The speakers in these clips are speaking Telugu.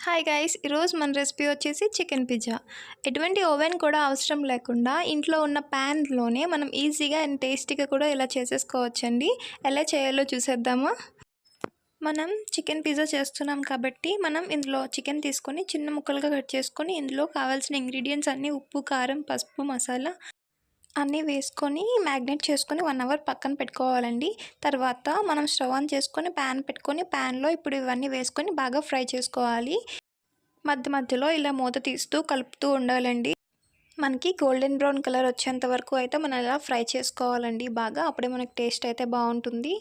హాయ్ గైస్, ఈరోజు మన రెసిపీ వచ్చేసి చికెన్ పిజ్జా. ఎటువంటి ఓవెన్ కూడా అవసరం లేకుండా ఇంట్లో ఉన్న ప్యాన్లోనే మనం ఈజీగా అండ్ టేస్టీగా కూడా ఇలా చేసేసుకోవచ్చండి. ఎలా చేయాలో చూసేద్దామా. మనం చికెన్ పిజ్జా చేస్తున్నాం కాబట్టి మనం ఇందులో చికెన్ తీసుకొని చిన్న ముక్కలుగా కట్ చేసుకొని ఇందులో కావాల్సిన ఇంగ్రీడియంట్స్ అన్నీ ఉప్పు, కారం, పసుపు, మసాలా అన్నీ వేసుకొని మ్యాగ్నేట్ చేసుకొని 1 అవర్ పక్కన పెట్టుకోవాలండి. తర్వాత మనం స్టవ్ ఆన్ చేసుకొని ప్యాన్ పెట్టుకొని ప్యాన్లో ఇప్పుడు ఇవన్నీ వేసుకొని బాగా ఫ్రై చేసుకోవాలి. మధ్య మధ్యలో ఇలా మూత తీస్తూ కలుపుతూ ఉండాలండి. మనకి గోల్డెన్ బ్రౌన్ కలర్ వచ్చేంత వరకు అయితే మనం ఇలా ఫ్రై చేసుకోవాలండి బాగా. అప్పుడే మనకి టేస్ట్ అయితే బాగుంటుంది.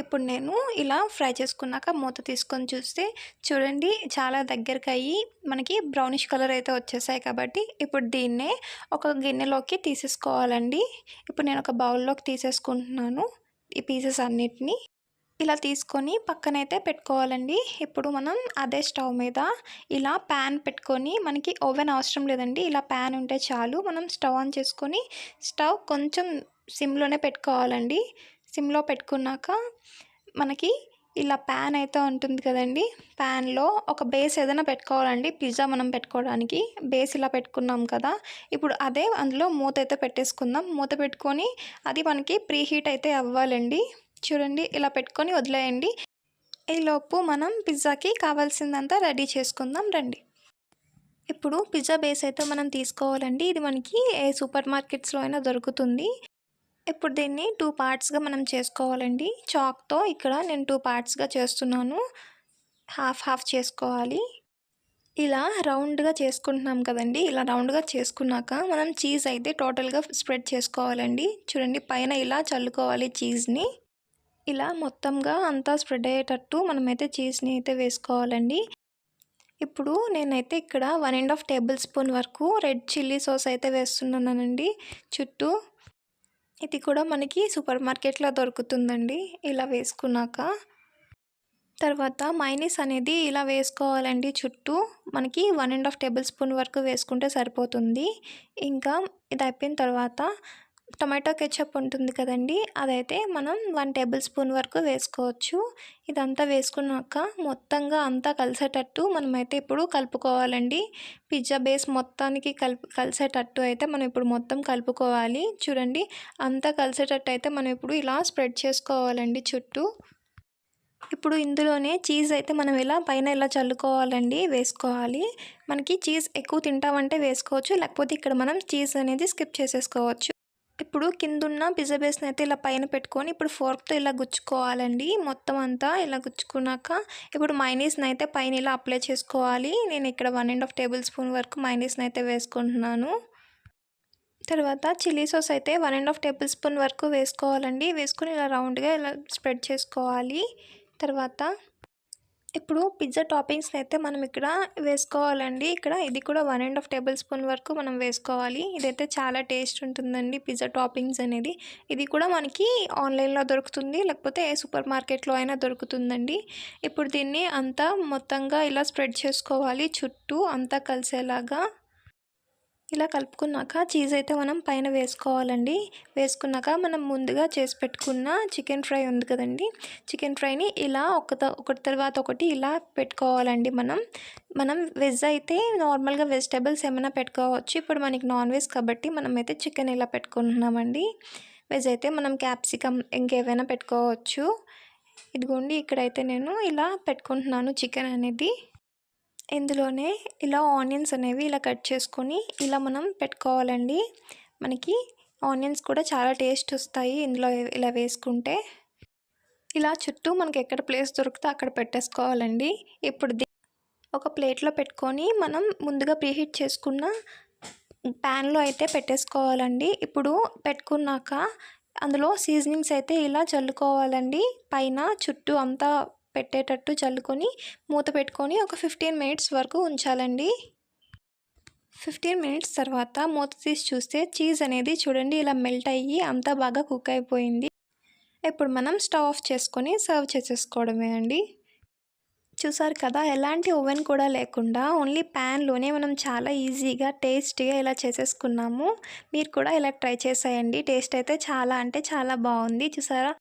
ఇప్పుడు నేను ఇలా ఫ్రై చేసుకున్నాక మూత తీసుకొని చూస్తే చూడండి, చాలా దగ్గరికి అయ్యి మనకి బ్రౌనిష్ కలర్ అయితే వచ్చేసాయి. కాబట్టి ఇప్పుడు దీన్నే ఒక గిన్నెలోకి తీసేసుకోవాలండి. ఇప్పుడు నేను ఒక బౌల్లోకి తీసేసుకుంటున్నాను ఈ పీసెస్ అన్నిటినీ. ఇలా తీసుకొని పక్కనైతే పెట్టుకోవాలండి. ఇప్పుడు మనం అదే స్టవ్ మీద ఇలా ప్యాన్ పెట్టుకొని, మనకి ఓవెన్ అవసరం లేదండి, ఇలా ప్యాన్ ఉంటే చాలు. మనం స్టవ్ ఆన్ చేసుకొని స్టవ్ కొంచెం సిమ్లోనే పెట్టుకోవాలండి. సిమ్లో పెట్టుకున్నాక మనకి ఇలా ప్యాన్ అయితే ఉంటుంది కదండి, ప్యాన్లో ఒక బేస్ ఏదైనా పెట్టుకోవాలండి. పిజ్జా మనం పెట్టుకోవడానికి బేస్ ఇలా పెట్టుకున్నాం కదా, ఇప్పుడు అదే అందులో మూత అయితే పెట్టేసుకుందాం. మూత పెట్టుకొని అది మనకి ప్రీ హీట్ అయితే అవ్వాలండి. చూడండి, ఇలా పెట్టుకొని వదిలేయండి. ఈలోపు మనం పిజ్జాకి కావాల్సిందంతా రెడీ చేసుకుందాం రండి. ఇప్పుడు పిజ్జా బేస్ అయితే మనం తీసుకోవాలండి. ఇది మనకి ఏ సూపర్ మార్కెట్స్లో అయినా దొరుకుతుంది. ఇప్పుడు దీన్ని 2 పార్ట్స్గా మనం చేసుకోవాలండి. చాక్తో ఇక్కడ నేను 2 పార్ట్స్గా చేస్తున్నాను. హాఫ్ హాఫ్ చేసుకోవాలి. ఇలా రౌండ్గా చేసుకుంటున్నాం కదండి. ఇలా రౌండ్గా చేసుకున్నాక మనం చీజ్ అయితే టోటల్గా స్ప్రెడ్ చేసుకోవాలండి. చూడండి, పైన ఇలా చల్లుకోవాలి చీజ్ని. ఇలా మొత్తంగా అంతా స్ప్రెడ్ అయ్యేటట్టు మనమైతే చీజ్ని అయితే వేసుకోవాలండి. ఇప్పుడు నేనైతే ఇక్కడ 1.5 టేబుల్ స్పూన్ వరకు రెడ్ చిల్లీ సాస్ అయితే వేస్తున్నానండి చుట్టూ. ఇది కూడా మనకి సూపర్ మార్కెట్లో దొరుకుతుందండి. ఇలా వేసుకున్నాక తర్వాత మైనీస్ అనేది ఇలా వేసుకోవాలండి చుట్టూ. మనకి 1.5 టేబుల్ స్పూన్ వరకు వేసుకుంటే సరిపోతుంది. ఇంకా ఇది అయిపోయిన తర్వాత టొమాటో కెచప్ ఉంటుంది కదండి, అదైతే మనం 1 టేబుల్ స్పూన్ వరకు వేసుకోవచ్చు. ఇదంతా వేసుకున్నాక మొత్తంగా అంతా కలిసేటట్టు మనమైతే ఇప్పుడు కలుపుకోవాలండి. పిజ్జా బేస్ మొత్తానికి కలిసేటట్టు అయితే మనం ఇప్పుడు మొత్తం కలుపుకోవాలి. చూడండి, అంతా కలిసేటట్టు అయితే మనం ఇప్పుడు ఇలా స్ప్రెడ్ చేసుకోవాలండి చుట్టూ. ఇప్పుడు ఇందులోనే చీజ్ అయితే మనం ఇలా పైన ఇలా చల్లుకోవాలండి, వేసుకోవాలి. మనకి చీజ్ ఎక్కువ తింటామంటే వేసుకోవచ్చు, లేకపోతే ఇక్కడ మనం చీజ్ అనేది స్కిప్ చేసేసుకోవచ్చు. ఇప్పుడు కిందున్న పిజ్జా బేస్ని అయితే ఇలా పైన పెట్టుకొని ఇప్పుడు ఫోర్క్తో ఇలా గుచ్చుకోవాలండి. మొత్తం అంతా ఇలా గుచ్చుకున్నాక ఇప్పుడు మైనీస్ని అయితే పైన ఇలా అప్లై చేసుకోవాలి. నేను ఇక్కడ 1.5 టేబుల్ స్పూన్ వరకు మైనీస్ని అయితే వేసుకుంటున్నాను. తర్వాత చిల్లీ సాస్ అయితే 1.5 టేబుల్ స్పూన్ వరకు వేసుకోవాలండి. వేసుకొని ఇలా రౌండ్గా ఇలా స్ప్రెడ్ చేసుకోవాలి. తర్వాత ఇప్పుడు పిజ్జా టాపింగ్స్ని అయితే మనం ఇక్కడ వేసుకోవాలండి. ఇక్కడ ఇది కూడా 1.5 టేబుల్ స్పూన్ వరకు మనం వేసుకోవాలి. ఇదైతే చాలా టేస్ట్ ఉంటుందండి పిజ్జా టాపింగ్స్ అనేది. ఇది కూడా మనకి ఆన్లైన్లో దొరుకుతుంది, లేకపోతే ఏ సూపర్ మార్కెట్లో అయినా దొరుకుతుందండి. ఇప్పుడు దీన్ని అంతా మొత్తంగా ఇలా స్ప్రెడ్ చేసుకోవాలి చుట్టూ అంతా కలిసేలాగా. ఇలా కలుపుకున్నాక చీజ్ అయితే మనం పైన వేసుకోవాలండి. వేసుకున్నాక మనం ముందుగా చేసి పెట్టుకున్న చికెన్ ఫ్రై ఉంది కదండి, చికెన్ ఫ్రైని ఇలా ఒకటి తర్వాత ఒకటి ఇలా పెట్టుకోవాలండి. మనం వెజ్ అయితే నార్మల్గా వెజిటేబుల్స్ ఏమైనా పెట్టుకోవచ్చు. ఇప్పుడు మనకి నాన్ వెజ్ కాబట్టి మనమైతే చికెన్ ఇలా పెట్టుకుంటున్నామండి. వెజ్ అయితే మనం క్యాప్సికమ్ ఇంకేమైనా పెట్టుకోవచ్చు. ఇదిగోండి, ఇక్కడైతే నేను ఇలా పెట్టుకుంటున్నాను చికెన్ అనేది. ఇందులోనే ఇలా ఆనియన్స్ అనేవి ఇలా కట్ చేసుకొని ఇలా మనం పెట్టుకోవాలండి. మనకి ఆనియన్స్ కూడా చాలా టేస్ట్ వస్తాయి ఇందులో ఇలా వేసుకుంటే. ఇలా చుట్టూ మనకి ఎక్కడ ప్లేస్ దొరికితే అక్కడ పెట్టేసుకోవాలండి. ఇప్పుడు ఒక ప్లేట్లో పెట్టుకొని మనం ముందుగా ప్రీహీట్ చేసుకున్న ప్యాన్లో అయితే పెట్టేసుకోవాలండి. ఇప్పుడు పెట్టుకున్నాక అందులో సీజనింగ్స్ అయితే ఇలా చల్లుకోవాలండి. పైన చుట్టూ అంతా పెట్టేటట్టు చల్లుకొని మూత పెట్టుకొని ఒక 15 మినిట్స్ వరకు ఉంచాలండి. 15 మినిట్స్ తర్వాత మూత తీసి చూస్తే చీజ్ అనేది చూడండి ఇలా మెల్ట్ అయ్యి అంతా బాగా కుక్ అయిపోయింది. ఇప్పుడు మనం స్టవ్ ఆఫ్ చేసుకొని సర్వ్ చేసేసుకోవడమే అండి. చూసారు కదా, ఎలాంటి ఓవెన్ కూడా లేకుండా ఓన్లీ ప్యాన్లోనే మనం చాలా ఈజీగా టేస్టీగా ఇలా చేసేసుకున్నాము. మీరు కూడా ఇలా ట్రై చేసేయండి. టేస్ట్ అయితే చాలా అంటే చాలా బాగుంది. చూసారా.